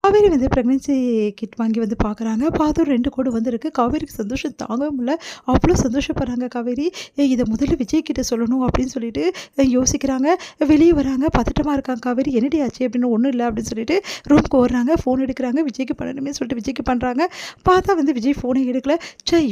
காவேரி வந்து pregnancy kit வாங்கி வந்து பார்க்குறாங்க. பார்த்தோம் 2 கோடு வந்திருக்கு. காவேரிக்கு சந்தோஷம் தாங்கவே முடியல. அவ்வளோ சந்தோஷப்படுறாங்க காவேரி. இத முதல்ல விஜய் கிட்ட சொல்லணும் அப்படின்னு சொல்லிட்டு யோசிக்கிறாங்க. வெளிய வராங்க. பதட்டமா இருக்காங்க காவேரி. "என்னடி ஆச்சு?" அப்படின்னு. "ஒண்ணும் இல்ல" அப்படின்னு சொல்லிட்டு ரூம்க்கு ஓடுறாங்க. ஃபோன் எடுக்குறாங்க. விஜய்க்கு பண்ணணுமே சொல்லிட்டு விஜய்க்கு பண்றாங்க. பார்த்தா வந்து விஜய் ஃபோனே எடுக்கல.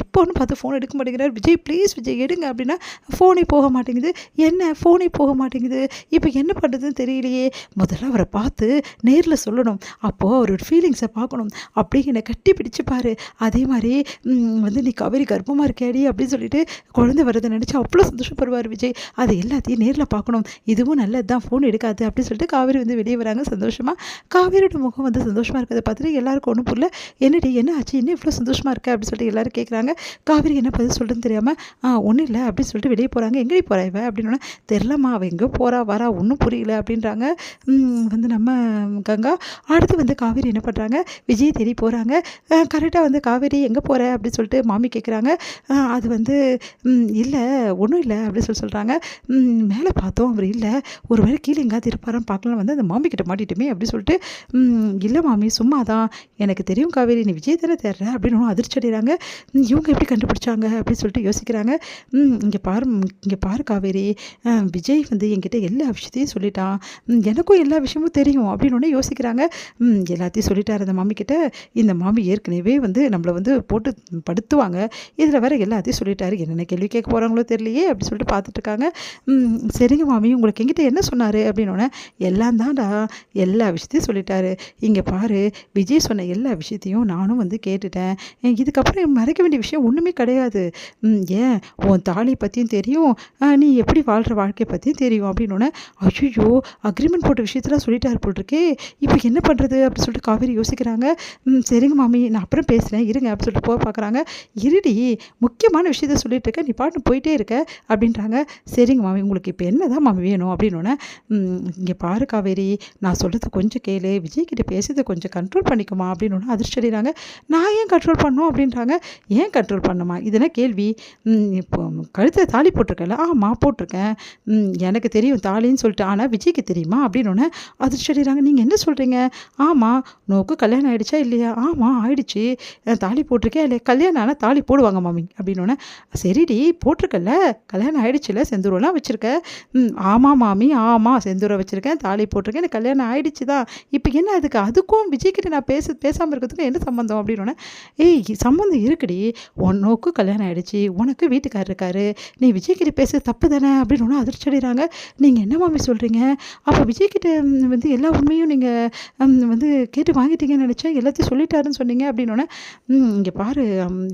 இப்போன்னு பார்த்து ஃபோன் எடுக்க மாட்டேங்கிறாரு. "விஜய் ப்ளீஸ் விஜய் எடுங்க" அப்படின்னா ஃபோனே போக மாட்டேங்குது. "என்ன ஃபோனே போக மாட்டேங்குது. இப்ப என்ன பண்றதுன்னு தெரியலையே. முதல்ல அவர பார்த்து நேர்ல சொல்லணும். அப்போ அவரோட ஃபீலிங்ஸை பார்க்கணும். அப்படியே என்னை கட்டி பிடிச்சுப்பாரு. அதே மாதிரி வந்து "நீ காவேரி கர்ப்பமா இருக்கியாடி" அப்படின்னு சொல்லிட்டு குழந்தை வரதை நினச்சி அவ்வளோ சந்தோஷப்படுவார் விஜய். அது எல்லாத்தையும் நேரில் பார்க்கணும். இதுவும் நல்லது தான், ஃபோன் எடுக்காது அப்படின்னு சொல்லிட்டு காவேரி வந்து வெளியே வராங்க சந்தோஷமாக. காவேரியோட முகம் வந்து சந்தோஷமாக இருக்கிறத பார்த்துட்டு எல்லாருக்கும் ஒன்றும் புரியல. "என்னடி என்ன ஆச்சு? என்ன இவ்வளோ சந்தோஷமாக இருக்க?" அப்படின்னு சொல்லிட்டு எல்லாரும் கேட்குறாங்க. காவேரி என்ன பதில் சொல்கிறதுன்னு தெரியாமல் ஒன்றும் இல்லை அப்படின்னு சொல்லிட்டு வெளியே போகிறாங்க. "எங்கடி போகிறா இவ?" அப்படின்னா "தெரிலம்மா, அவள் எங்கே போகிறா வரா ஒன்றும் புரியல" அப்படின்றாங்க வந்து நம்ம கங்கா. அடுத்து வந்து காவேரி என்ன பண்ணுறாங்க, விஜய் தேடி போகிறாங்க. கரெக்டாக வந்து "காவேரி எங்கே போகிற?" அப்படின்னு சொல்லிட்டு மாமி கேட்குறாங்க. அது வந்து "இல்லை ஒன்றும் இல்லை" அப்படின்னு சொல்கிறாங்க. மேலே பார்த்தோம் அவர் இல்லை, ஒரு வேளை கீழே எங்கேயாவது இருப்பாரான்னு பார்க்கலாம் வந்து அந்த மாமி கிட்ட மாட்டிட்டுமே அப்படின்னு சொல்லிட்டு "இல்லை மாமி சும்மா தான், எனக்கு தெரியும் காவேரி நீ விஜய் தானே தேடுற" அப்படின்னு அதிர்ச்சி அடைகிறாங்க. இவங்க எப்படி கண்டுபிடிச்சாங்க அப்படின்னு சொல்லிட்டு யோசிக்கிறாங்க. இங்கே பாரு காவேரி, விஜய் வந்து என்கிட்ட எல்லா விஷயத்தையும் சொல்லிட்டான். எனக்கும் எல்லா விஷயமும் தெரியும் அப்படின்னு யோசிக்கிறாங்க. எல்லாத்தையும் சொல்லிட்டாரு அந்த மாமி கிட்ட. இந்த மாமி ஏற்கனவே வந்து நம்மளை வந்து போட்டு படுத்துவாங்க. இதில் வேற எல்லாத்தையும் சொல்லிட்டாரு. என்னென்ன கேள்வி கேட்க போகிறாங்களோ தெரியலையே அப்படின்னு சொல்லிட்டு பார்த்துட்டு இருக்காங்க. "சரிங்க மாமி, உங்களுக்கு என்கிட்ட என்ன சொன்னார்?" அப்படின்னோடனே "எல்லாம் தான்டா, எல்லா விஷயத்தையும் சொல்லிட்டாரு. இங்கே பாரு, விஜய் சொன்ன எல்லா விஷயத்தையும் நானும் வந்து கேட்டுட்டேன். இதுக்கப்புறம் மறைக்க வேண்டிய விஷயம் ஒன்றுமே கிடையாது. ஏன் உன் தாலி பற்றியும் தெரியும், நீ எப்படி வாழ்கிற வாழ்க்கையை பற்றியும் தெரியும்" அப்படின்னோடனே "ஐயோ, அக்ரிமெண்ட் போட்ட விஷயத்தெல்லாம் சொல்லிட்டாரு போல் இருக்கே, இப்போ என்ன பண்ணுறது?" அப்படின்னு சொல்லிட்டு காவேரி யோசிக்கிறாங்க. "சரிங்க மாமி, நான் அப்புறம் பேசுகிறேன் இருங்க" அப்படின்னு சொல்லிட்டு போக பார்க்குறாங்க. "இருடி, முக்கியமான விஷயத்த சொல்லிட்டு இருக்க, நீ பாட்டு போயிட்டே இருக்க" அப்படின்றாங்க. "சரிங்க மாமி, உங்களுக்கு இப்போ என்ன தான் மாமி வேணும்?" அப்படின்னோடனே "இங்கே பாரு காவேரி, நான் சொல்கிறது கொஞ்சம் கேளு, விஜய் கிட்ட பேசுறதை கொஞ்சம் கண்ட்ரோல் பண்ணிக்குமா" அப்படின்னோடனே அதிர்ச்சி அடைகிறாங்க. "நான் ஏன் கண்ட்ரோல் பண்ணணும்?" அப்படின்றாங்க. "ஏன் கண்ட்ரோல் பண்ணுமா? இதெல்லாம் கேள்வி. இப்போ கழுத்தில் தாலி போட்டிருக்கல?" "ஆமாம் போட்டிருக்கேன்." "எனக்கு தெரியும் தாலின்னு சொல்லிட்டு, ஆனால் விஜய்க்கு தெரியுமா?" அப்படின்னோடனே அதிர்ச்சி அடைகிறாங்க. "நீங்கள் என்ன சொல்கிறீங்க?" "ஆமாம், நோக்கு கல்யாணம் ஆகிடுச்சா இல்லையா?" "ஆமாம் ஆயிடுச்சு. தாலி போட்டிருக்கேன் இல்லை, கல்யாணம் ஆனால் தாலி போடுவாங்க மாமி" அப்படின்னோடனே "சரிடி போட்டிருக்கல, கல்யாணம் ஆகிடுச்சுல, செந்தூரெலாம் வச்சுருக்க." "ஆமாம் மாமி, ஆமாம் செந்தூரம் வச்சுருக்கேன், தாலி போட்டிருக்கேன், எனக்கு கல்யாணம் ஆகிடுச்சு தான். இப்போ என்ன அதுக்கு அதுக்கும் விஜய்கிட்ட நான் பேசாமல் இருக்கிறதுக்கும் என்ன சம்மந்தம்?" அப்படின்னோடனே "ஏய் சம்மந்தம் இருக்குடி, உனக்கு கல்யாணம் ஆகிடுச்சு, உனக்கு வீட்டுக்காரர் இருக்காரு, நீ விஜய்கிட்ட பேசுறது தப்பு தானே" அப்படின்னு அதிர்ச்சி அடைகிறாங்க. "நீங்கள் என்ன மாமி சொல்கிறீங்க? அப்போ விஜய்கிட்ட வந்து எல்லா உண்மையும் நீங்கள் வந்து கேட்டு வாங்கிட்டீங்கன்னு நினச்சேன், எல்லாத்தையும் சொல்லிட்டாருன்னு சொன்னீங்க" அப்படின்னோடனே "இங்கே பாரு,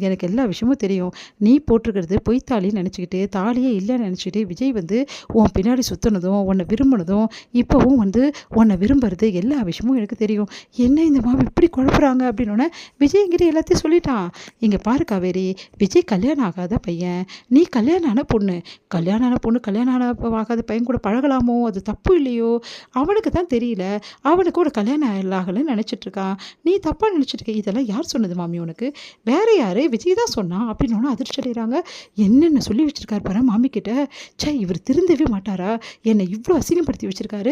எனக்கு எல்லா விஷயமும் தெரியும். நீ போட்டிருக்கிறது பொய் தாலின்னு நினச்சிக்கிட்டு, தாலியே இல்லைன்னு நினச்சிக்கிட்டு விஜய் வந்து உன் பின்னாடி சுற்றினதும், உன்னை விரும்பினதும், இப்போவும் வந்து உன்னை விரும்புறது எல்லா விஷயமும் எனக்கு தெரியும். என்ன இந்த மாமி இப்படி குழப்புறாங்க?" அப்படின்னோடனே "விஜய் என்கிட்ட எல்லாத்தையும் சொல்லிட்டான். இங்கே பாரு காவேரி, விஜய் கல்யாணம் ஆகாத பையன், நீ கல்யாணம் ஆன பொண்ணு. கல்யாணம் ஆன பொண்ணு கல்யாணம் ஆகாத பையன் கூட பழகலாமோ, அது தப்பு இல்லையோ? அவனுக்கு தான் தெரியல, அவனுக்கு ஒரு கல்யாணம் ஆகலைன்னு நினச்சிட்டு இருக்கான். நீ தப்பாக நினச்சிட்டு இருக்க. இதெல்லாம் யார் சொன்னது மாமி உனக்கு? வேற யாரு? விஜய் தான் சொன்னான்" அப்படின்னு அதிர்ச்சி அடைகிறாங்க. என்னென்ன சொல்லி வச்சிருக்காரு பாரு மாமி கிட்ட. இவர் திருந்தவே மாட்டாரா? என்னை இவ்வளோ அசிங்கப்படுத்தி வச்சிருக்காரு.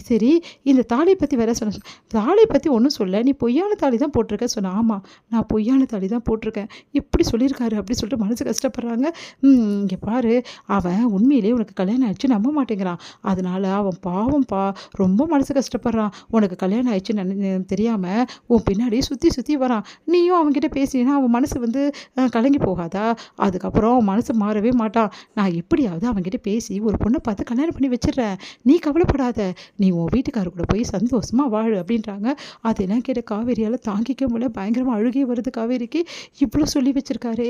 சரி, இந்த தாலியை பற்றி வேற சொன்ன, தாலியை பற்றி ஒன்றும் சொல்ல, நீ பொய்யான தாலி தான் போட்டிருக்க சொன்ன. "ஆமாம், நான் பொய்யான தாலி தான் போட்டிருக்கேன், இப்படி சொல்லியிருக்காரு" அப்படின்னு சொல்லிட்டு மனசு கஷ்டப்படுறாங்க. "இங்கே பாரு, அவன் உண்மையிலேயே உனக்கு கல்யாணம் ஆயிடுச்சு நம்ப மாட்டேங்கிறான். அதனால அவன் பாவம்ப்பா, ரொம்ப மனசு கஷ்டப்படுறான். உனக்கு கல்யாணம் ஆயிடுச்சுன்னு தெரியாமல் உன் பின்னாடி சுற்றி சுற்றி வரான். நீயும் அவன்கிட்ட பேசினா அவன் மனசு வந்து கலங்கி போகாதா? அதுக்கப்புறம் அவன் மனசு மாறவே மாட்டான். நான் எப்படியாவது அவன்கிட்ட பேசி ஒரு பொண்ணை பார்த்து கல்யாணம் பண்ணி வச்சிடுறேன். நீ கவலைப்படாத, நீ உன் வீட்டுக்காரர் கூட போய் சந்தோஷமாக வாழு" அப்படின்றாங்க. அதெல்லாம் கேட்ட காவேரியால் தாங்கிக்க முடியல. பயங்கரமாக அழுகே வருது காவேரிக்கு. இவ்வளோ சொல்லி வச்சிருக்காரு,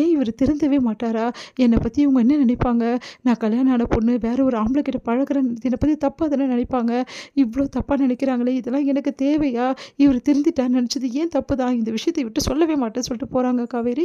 ஏன் இவர் திருந்தவே மாட்டாரா? என்னை பற்றி இவங்க என்ன நினைப்பாங்க? நான் கல்யாணம் ஆன பொண்ணு வேற ஒரு ஆம்பளை கிட்ட பழகிறேன், என்னை பற்றி தப்பாக தானே நினைப்பாங்க. இவ்வளோ தப்பாக நினைக்கிறாங்களே, இதெல்லாம் எனக்கு தேவையா? இவர் திருந்திட்டான்னு நினச்சது ஏன் தப்பு தான். இந்த விஷயத்தை விட்டு சொல்லவே மாட்டேன்னு சொல்லிட்டு போகிறாங்க காவேரி.